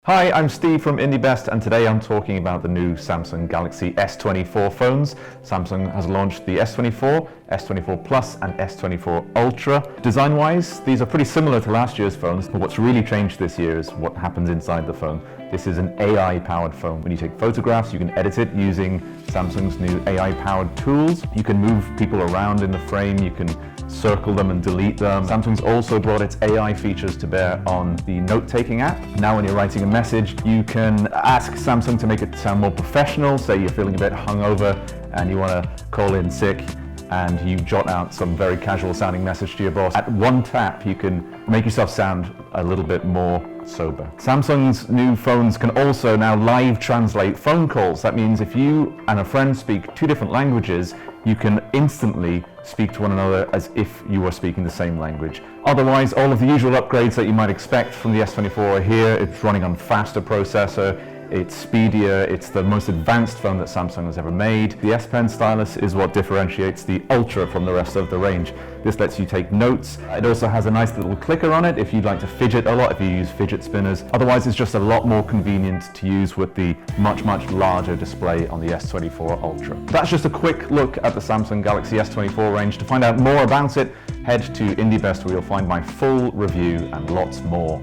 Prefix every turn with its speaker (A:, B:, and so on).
A: Hi, I'm Steve from Indybest, and today I'm talking about the new Samsung Galaxy S24 phones. Samsung has launched the S24, S24 Plus and S24 Ultra. Design-wise, these are pretty similar to last year's phones, but what's really changed this year is what happens inside the phone. This is an AI-powered phone. When you take photographs, you can edit it using Samsung's new AI-powered tools. You can move people around in the frame, you can circle them and delete them. Samsung's also brought its AI features to bear on the note-taking app. Now when you're writing a message, you can ask Samsung to make it sound more professional. Say you're feeling a bit hungover and you want to call in sick, and you jot out some very casual sounding message to your boss. At one tap, you can make yourself sound a little bit more sober. Samsung's new phones can also now live translate phone calls. That means if you and a friend speak two different languages, you can instantly speak to one another as if you were speaking the same language. Otherwise, all of the usual upgrades that you might expect from the S24 are here. It's running on faster processor, it's speedier, it's the most advanced phone that Samsung has ever made. The S Pen stylus is what differentiates the Ultra from the rest of the range. This lets you take notes. It also has a nice little clicker on it if you'd like to fidget a lot, if you use fidget spinners. Otherwise, it's just a lot more convenient to use with the much larger display on the S24 Ultra. That's just a quick look at the Samsung Galaxy S24 range. To find out more about it, head to Indybest where you'll find my full review and lots more.